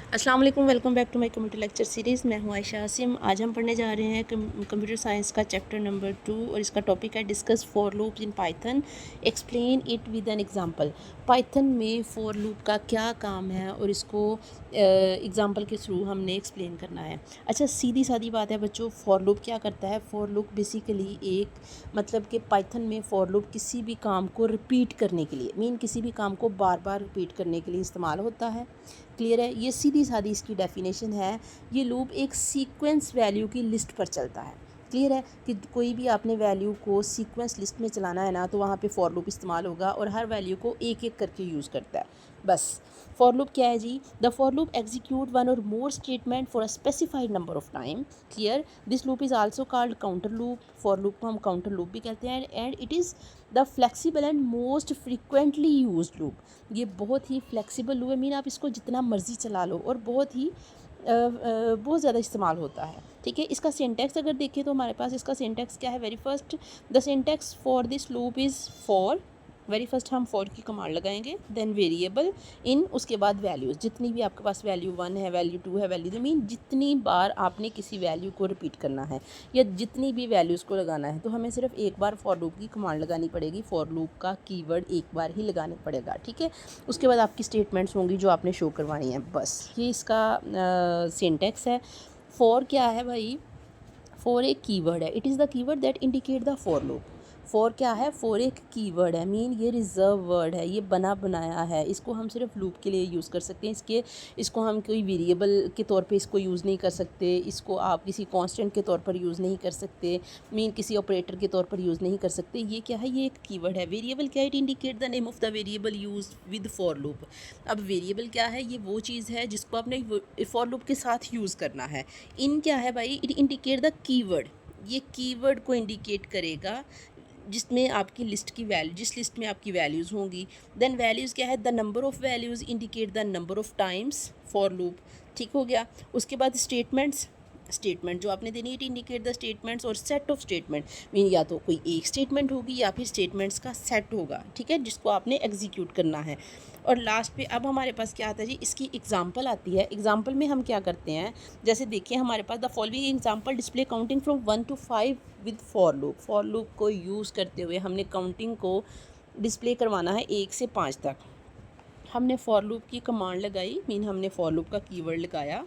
अस्सलाम वालेकुम, welcome back to my computer lecture series. मैं हूं आयशा आसिम। आज हम पढ़ने जा रहे हैं कंप्यूटर साइंस का चैप्टर नंबर 2 और इसका टॉपिक है discuss for loops in Python, explain it with an example. Python में फॉर लूप का क्या काम है और इसको एग्जांपल के थ्रू हमने एक्सप्लेन करना है। अच्छा, सीधी सादी बात है बच्चों, फॉर लूप क्या करता है? फॉर लूप बेसिकली एक मतलब कि पाइथन में फॉर लूप किसी भी काम को रिपीट करने के लिए किसी भी काम को बार बार रिपीट करने के लिए इस्तेमाल होता है। क्लियर है? ये सीधी सादी इसकी डेफिनेशन है। ये लूप एक सीक्वेंस वैल्यू की लिस्ट पर चलता है। क्लियर है कि कोई भी आपने वैल्यू को सीक्वेंस लिस्ट में चलाना है ना, तो वहाँ पे फॉर लूप इस्तेमाल होगा और हर वैल्यू को एक एक करके यूज़ करता है। बस फॉर लूप क्या है जी? The for loop execute one or more statement for a specified number of time. Clear? This loop is also called counter loop. For loop को हम काउंटर लूप भी कहते हैं and it is the flexible and most frequently used loop. ये बहुत ही flexible loop है, आप इसको जितना मर्ज़ी चला लो और बहुत ज़्यादा इस्तेमाल होता है। ठीक है, इसका सिंटैक्स अगर देखें तो हमारे पास इसका सिंटैक्स क्या है? Very first the syntax for this loop is for. Very first हम फॉर की कमांड लगाएंगे, देन वेरिएबल इन, उसके बाद वैल्यूज़। जितनी भी आपके पास वैल्यू 1 है, वैल्यू 2 है, वैल्यू जितनी बार आपने किसी वैल्यू को रिपीट करना है या जितनी भी वैल्यूज़ को लगाना है, तो हमें सिर्फ एक बार फॉर लूप की कमांड लगानी पड़ेगी। फॉर लूप का कीवर्ड एक बार ही लगाना पड़ेगा। ठीक है, उसके बाद आपकी स्टेटमेंट्स होंगी जो आपने शो करवानी है। बस ये इसका सिंटैक्स है। फॉर क्या है भाई? फॉर एक कीवर्ड है। It is the keyword that indicate the for loop. For क्या है? फॉर एक कीवर्ड है, ये रिजर्व वर्ड है, ये बना बनाया है। इसको हम सिर्फ लूप के लिए यूज़ कर सकते हैं। इसको हम कोई वेरिएबल के तौर पे इसको यूज़ नहीं कर सकते। इसको आप किसी कांस्टेंट के तौर पर यूज़ नहीं कर सकते। किसी ऑपरेटर के तौर पर यूज़ नहीं कर सकते। ये क्या है? ये एक कीवर्ड है। वेरिएबल क्या है? It indicate the name of the variable use with for loop. अब वेरिएबल क्या है? ये वो चीज़ है जिसको आपने फॉर लूप के साथ यूज़ करना है। इन क्या है भाई? It indicate the keyword. ये कीवर्ड को इंडिकेट करेगा जिसमें आपकी लिस्ट की वैल्यू, जिस लिस्ट में आपकी वैल्यूज़ होंगी। देन वैल्यूज़ क्या है? The number of values indicate the number of times for loop. ठीक हो गया। उसके बाद स्टेटमेंट्स, स्टेटमेंट जो आपने देनी है, इट इंडिकेट द स्टेटमेंट्स और सेट ऑफ स्टेटमेंट। या तो कोई एक स्टेटमेंट होगी या फिर स्टेटमेंट्स का सेट होगा। ठीक है, जिसको आपने एग्जीक्यूट करना है। और लास्ट पे अब हमारे पास क्या आता है जी? इसकी एग्जांपल आती है। एग्जांपल में हम क्या करते हैं, जैसे देखिए हमारे पास the following example display counting from 1 to 5 with for loop. For loop को यूज़ करते हुए हमने काउंटिंग को डिस्प्ले करवाना है 1 से 5 तक। हमने फॉर लूप की कमांड लगाई, हमने फॉर लूप का कीवर्ड लगाया।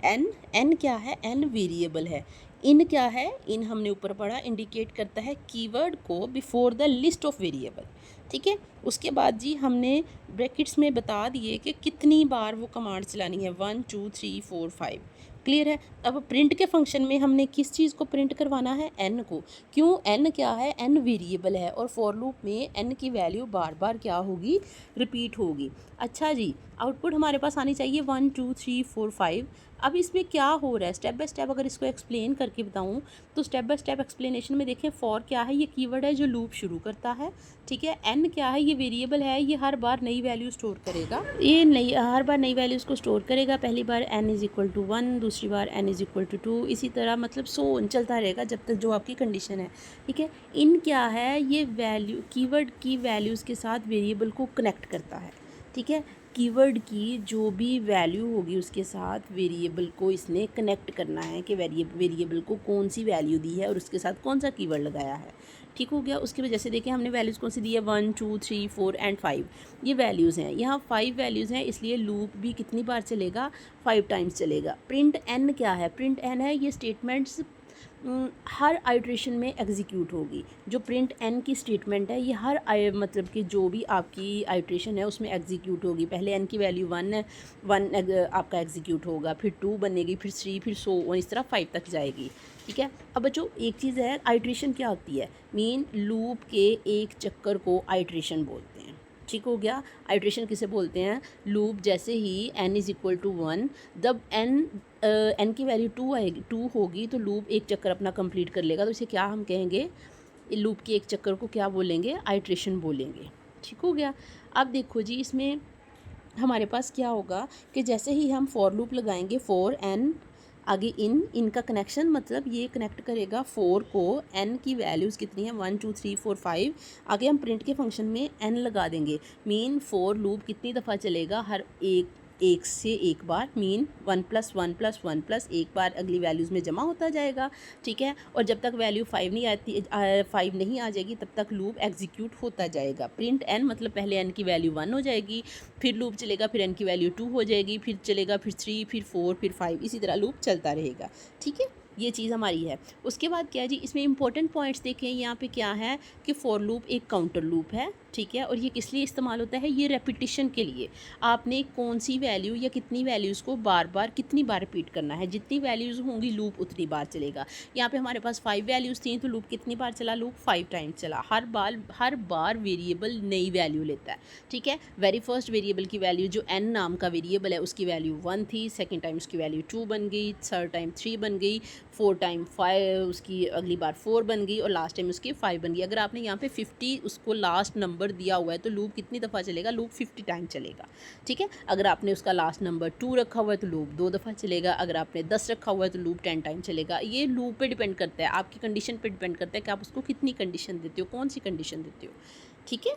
एन क्या है? एन वेरिएबल है। इन क्या है? इन हमने ऊपर पढ़ा, इंडिकेट करता है कीवर्ड को before the list of variable. ठीक है, उसके बाद जी हमने ब्रैकेट्स में बता दिए कि कितनी बार वो कमांड चलानी है, 1 2 3 4 5। क्लियर है? अब प्रिंट के फंक्शन में हमने किस चीज़ को प्रिंट करवाना है? एन को। क्यों? एन क्या है? एन वेरिएबल है और फॉर लूप में एन की वैल्यू बार बार क्या होगी? रिपीट होगी। अच्छा जी, आउटपुट हमारे पास आनी चाहिए 1 2 3 4 5। अब इसमें क्या हो रहा है? स्टेप बाय स्टेप अगर इसको एक्सप्लेन करके बताऊं तो स्टेप बाय स्टेप एक्सप्लेनेशन में देखें, फॉर क्या है? ये कीवर्ड है जो लूप शुरू करता है। ठीक है, एन क्या है? ये वेरिएबल है, ये हर बार नई वैल्यू स्टोर करेगा। ये नई हर बार नई वैल्यूज़ को स्टोर करेगा। पहली बार n इज़ इक्वल टू 1, दूसरी बार n इज़ इक्वल टू 2, इसी तरह मतलब सो ऑन चलता रहेगा जब तक जो आपकी कंडीशन है। ठीक है, इन क्या है? ये वैल्यू कीवर्ड की वैल्यूज़ के साथ वेरिएबल को कनेक्ट करता है। ठीक है, कीवर्ड की जो भी वैल्यू होगी उसके साथ वेरिएबल को इसने कनेक्ट करना है कि वेरिएबल को कौन सी वैल्यू दी है और उसके साथ कौन सा कीवर्ड लगाया है। ठीक हो गया। उसके वजह से देखिए हमने वैल्यूज़ कौन सी दी है? 1 2 3 4 एंड 5। ये वैल्यूज़ हैं, यहाँ 5 वैल्यूज़ हैं, इसलिए लूप भी कितनी बार चलेगा? 5 टाइम्स चलेगा। प्रिंट एन क्या है? प्रिंट एन है, ये स्टेटमेंट्स हर आइट्रेशन में एग्जीक्यूट होगी। जो प्रिंट एन की स्टेटमेंट है, ये हर मतलब कि जो भी आपकी आइट्रेशन है उसमें एग्जीक्यूट होगी। पहले एन की वैल्यू 1 है, 1 आपका एग्जीक्यूट होगा, फिर 2 बनेगी, फिर 3, फिर सो और इस तरह 5 तक जाएगी। ठीक है, अब बच्चों एक चीज़ है, आइट्रेशन क्या होती है? लूप के एक चक्कर को आइट्रेशन बोलते हैं। ठीक हो गया। आइट्रेशन किसे बोलते हैं? लूप जैसे ही n इज़ इक्वल टू 1, जब n की वैल्यू 2 आएगी, 2 होगी, तो लूप एक चक्कर अपना कंप्लीट कर लेगा। तो इसे क्या हम कहेंगे? लूप के एक चक्कर को क्या बोलेंगे? आइट्रेशन बोलेंगे। ठीक हो गया। अब देखो जी, इसमें हमारे पास क्या होगा कि जैसे ही हम फॉर लूप लगाएंगे, फॉर एन, आगे इनका कनेक्शन मतलब ये कनेक्ट करेगा फोर को, एन की वैल्यूज़ कितनी है? 1 2 3 4 5। आगे हम प्रिंट के फंक्शन में एन लगा देंगे। फोर लूप कितनी दफ़ा चलेगा? हर एक एक से एक बार मीन 1 + 1 + 1 + एक बार अगली वैल्यूज़ में जमा होता जाएगा, ठीक है। और जब तक वैल्यू 5 नहीं आती 5 नहीं आ जाएगी तब तक लूप एग्जीक्यूट होता जाएगा। प्रिंट n मतलब पहले n की वैल्यू 1 हो जाएगी, फिर लूप चलेगा, फिर n की वैल्यू 2 हो जाएगी, फिर चलेगा, फिर 3, फिर 4, फिर 5, इसी तरह लूप चलता रहेगा, ठीक है। ये चीज़ हमारी है। उसके बाद क्या है जी, इसमें इंपॉर्टेंट पॉइंट्स देखें, यहाँ पे क्या है कि फॉर लूप एक काउंटर लूप है, ठीक है। और ये किस लिए इस्तेमाल होता है, ये रेपिटिशन के लिए। आपने कौन सी वैल्यू या कितनी वैल्यूज़ को बार बार कितनी बार रिपीट करना है, जितनी वैल्यूज़ होंगी लूप उतनी बार चलेगा। यहाँ पे हमारे पास 5 वैल्यूज़ थी तो लूप कितनी बार चला, लूप 5 टाइम चला। हर बार वेरिएबल नई वैल्यू लेता है, ठीक है। वेरी फर्स्ट वेरिएबल की वैल्यू जो n नाम का वेरिएबल है उसकी वैल्यू 1 थी, सेकेंड टाइम उसकी वैल्यू 2 बन गई, थर्ड टाइम 3 बन गई, 4 टाइम 5 उसकी अगली बार 4 बन गई और लास्ट टाइम उसकी 5 बन गई। अगर आपने यहाँ पे 50 उसको लास्ट नंबर दिया हुआ है तो लूप कितनी दफ़ा चलेगा, लूप 50 टाइम चलेगा, ठीक है। अगर आपने उसका लास्ट नंबर 2 रखा हुआ है तो लूप 2 दफ़ा चलेगा। अगर आपने 10 रखा हुआ है तो लूप 10 टाइम चलेगा। ये लूप पे डिपेंड करता है, आपकी कंडीशन पे डिपेंड करता है कि आप उसको कितनी कंडीशन देते हो, कौन सी कंडीशन देते हो, ठीक है।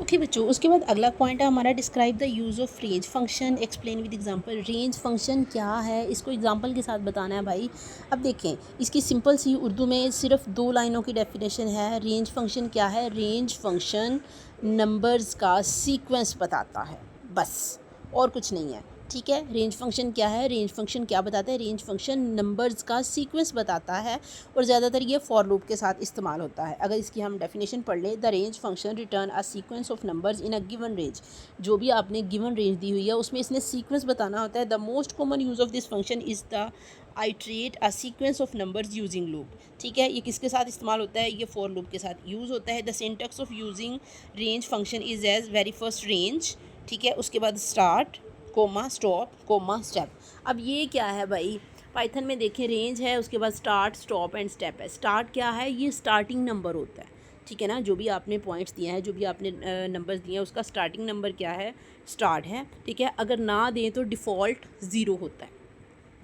ओके बच्चों, उसके बाद अगला पॉइंट है हमारा describe the use of range function, explain with example. Range function क्या है, इसको एग्जांपल के साथ बताना है भाई। अब देखें, इसकी सिंपल सी उर्दू में सिर्फ 2 लाइनों की डेफिनेशन है। रेंज फंक्शन क्या है, रेंज फंक्शन नंबर्स का सीक्वेंस बताता है, बस और कुछ नहीं है, ठीक है। रेंज फंक्शन क्या है, रेंज फंक्शन क्या बताता है, रेंज फंक्शन नंबर्स का सीक्वेंस बताता है और ज़्यादातर ये फॉर लूप के साथ इस्तेमाल होता है। अगर इसकी हम डेफिनेशन पढ़ लें, the range function return a sequence of numbers in a given range. जो भी आपने गिवन रेंज दी हुई है उसमें इसने सीक्वेंस बताना होता है। The most common use of this function is the iterate a sequence of numbers using loop, ठीक है। ये किसके साथ इस्तेमाल होता है, ये फॉर लूप के साथ यूज़ होता है। The syntax of using range function is as very first range, ठीक है। उसके बाद start, comma, stop, comma, step. अब ये क्या है भाई, पाइथन में देखें रेंज है, उसके बाद स्टार्ट, स्टॉप एंड स्टेप है। स्टार्ट क्या है, ये स्टार्टिंग नंबर होता है, ठीक है ना। जो भी आपने पॉइंट्स दिए हैं, जो भी आपने नंबर्स दिए हैं, उसका स्टार्टिंग नंबर क्या है, स्टार्ट है, ठीक है। अगर ना दें तो डिफ़ॉल्ट 0 होता है।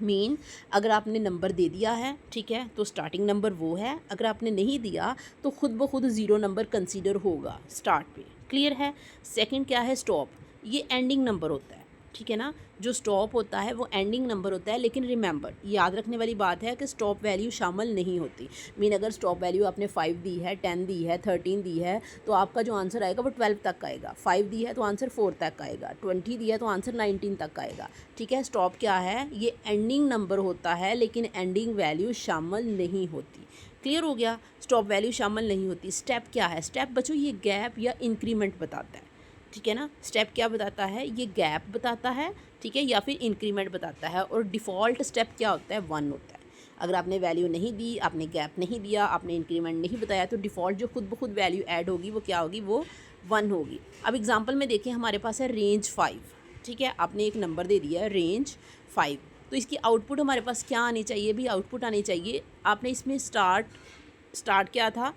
मीन अगर आपने नंबर दे दिया है, ठीक है, तो स्टार्टिंग नंबर वो है। अगर आपने नहीं दिया तो खुद ब खुद 0 नंबर कंसीडर होगा स्टार्ट पे, क्लियर है। सेकंड क्या है, स्टॉप, ये एंडिंग नंबर होता है, ठीक है ना। जो स्टॉप होता है वो एंडिंग नंबर होता है, लेकिन रिमेंबर, याद रखने वाली बात है कि स्टॉप वैल्यू शामिल नहीं होती। मीन अगर स्टॉप वैल्यू आपने 5 दी है, 10 दी है, 13 दी है, तो आपका जो आंसर आएगा वो 12 तक आएगा। 5 दी है तो आंसर 4 तक आएगा, 20 दी है तो आंसर 19 तक आएगा, ठीक है। स्टॉप क्या है, ये एंडिंग नंबर होता है लेकिन एंडिंग वैल्यू शामिल नहीं होती, क्लियर हो गया। स्टॉप वैल्यू शामिल नहीं होती। स्टेप क्या है, स्टेप बच्चों ये गैप या इंक्रीमेंट बताता है, ठीक है ना। स्टेप क्या बताता है, ये गैप बताता है, ठीक है, या फिर इंक्रीमेंट बताता है। और डिफ़ॉल्ट स्टेप क्या होता है, 1 होता है। अगर आपने वैल्यू नहीं दी, आपने गैप नहीं दिया, आपने इंक्रीमेंट नहीं बताया, तो डिफ़ॉल्ट जो खुद ब खुद वैल्यू ऐड होगी वो क्या होगी, वो 1 होगी। अब एग्जांपल में देखें, हमारे पास है रेंज 5, ठीक है। आपने एक नंबर दे दिया है रेंज 5, तो इसकी आउटपुट हमारे पास क्या आनी चाहिए भी, आउटपुट आनी चाहिए। आपने इसमें स्टार्ट क्या था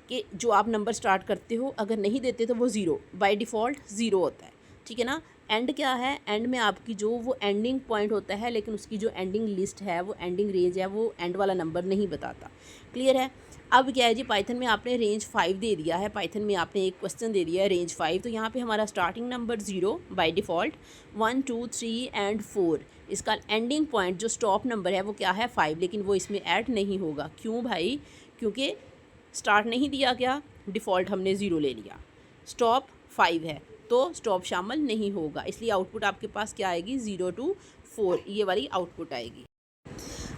कि जो आप नंबर स्टार्ट करते हो अगर नहीं देते तो वो 0 बाय डिफ़ॉल्ट 0 होता है, ठीक है ना। एंड क्या है, एंड में आपकी जो वो एंडिंग पॉइंट होता है, लेकिन उसकी जो एंडिंग लिस्ट है, वो एंडिंग रेंज है, वो एंड वाला नंबर नहीं बताता, क्लियर है। अब क्या है जी, पाइथन में आपने रेंज 5 दे दिया है, पाइथन में आपने एक क्वेश्चन दे दिया है रेंज 5, तो यहाँ पे हमारा starting number 0 by default, 1 2 3 and 4। इसका एंडिंग पॉइंट जो स्टॉप नंबर है वो क्या है, 5, लेकिन वो इसमें ऐड नहीं होगा। क्यों भाई, क्योंकि स्टार्ट नहीं दिया गया, डिफ़ॉल्ट हमने 0 ले लिया। स्टॉप 5 है तो स्टॉप शामिल नहीं होगा, इसलिए आउटपुट आपके पास क्या आएगी, 0 to 4, ये वाली आउटपुट आएगी।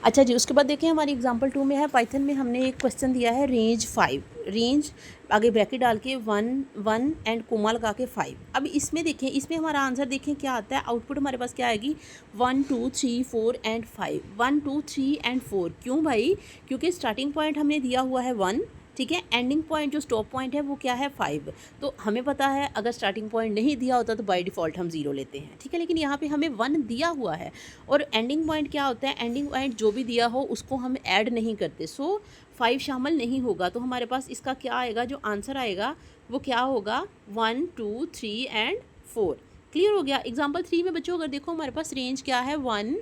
अच्छा जी, उसके बाद देखिए हमारी एग्जांपल 2 में है, पाइथन में हमने एक क्वेश्चन दिया है रेंज 5, रेंज आगे ब्रैकेट डाल के 1 एंड कोमा लगा के 5। अब इसमें देखें, इसमें हमारा आंसर देखें क्या आता है, आउटपुट हमारे पास क्या आएगी, 1 2 3 4 एंड 5, 1 2 3 एंड 4। क्यों भाई, क्योंकि स्टार्टिंग पॉइंट हमने दिया हुआ है 1, ठीक है। एंडिंग पॉइंट जो स्टॉप पॉइंट है वो क्या है, 5। तो हमें पता है अगर स्टार्टिंग पॉइंट नहीं दिया होता तो बाय डिफ़ॉल्ट हम 0 लेते हैं, ठीक है। लेकिन यहाँ पे हमें 1 दिया हुआ है और एंडिंग पॉइंट क्या होता है, एंडिंग पॉइंट जो भी दिया हो उसको हम ऐड नहीं करते, सो 5 शामिल नहीं होगा। तो हमारे पास इसका क्या आएगा, जो आंसर आएगा वो क्या होगा, 1 2 3 एंड 4, क्लियर हो गया। एग्जाम्पल 3 में बच्चों अगर देखो हमारे पास रेंज क्या है, 1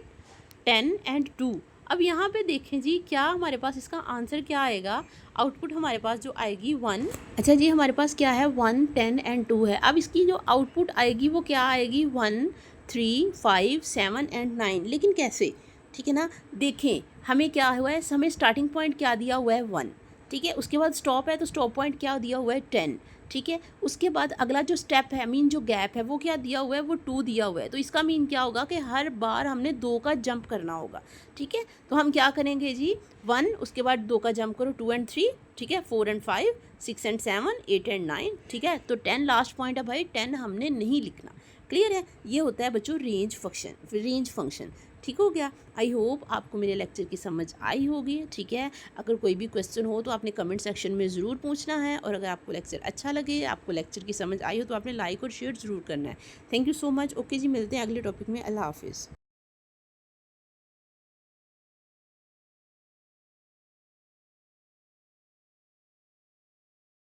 10 एंड 2। अब यहाँ पे देखें जी, क्या हमारे पास इसका आंसर क्या आएगा, आउटपुट हमारे पास जो आएगी 1। अच्छा जी, हमारे पास क्या है 1, 10 एंड 2 है। अब इसकी जो आउटपुट आएगी वो क्या आएगी 1, 3, 5, 7 एंड 9। लेकिन कैसे, ठीक है ना। देखें हमें क्या हुआ है, हमें स्टार्टिंग पॉइंट क्या दिया हुआ है 1, ठीक है। उसके बाद स्टॉप है तो स्टॉप पॉइंट क्या दिया हुआ है 10, ठीक है। उसके बाद अगला जो स्टेप है, मीन जो गैप है वो क्या दिया हुआ है, वो 2 दिया हुआ है। तो इसका मीन क्या होगा कि हर बार हमने 2 का जंप करना होगा, ठीक है। तो हम क्या करेंगे जी, 1, उसके बाद 2 का जंप करो, 2 एंड 3, ठीक है, 4 एंड 5, 6 एंड 7, 8 एंड 9, ठीक है। तो 10 लास्ट पॉइंट है भाई, 10 हमने नहीं लिखना। क्लियर है। ये होता है बच्चों रेंज फंक्शन। ठीक हो गया। आई होप आपको मेरे लेक्चर की समझ आई होगी, ठीक है। अगर कोई भी क्वेश्चन हो तो आपने कमेंट सेक्शन में ज़रूर पूछना है, और अगर आपको लेक्चर अच्छा लगे, आपको लेक्चर की समझ आई हो तो आपने लाइक और शेयर ज़रूर करना है। Thank you so much. Okay जी, मिलते हैं अगले टॉपिक में। अल्लाह हाफिज़।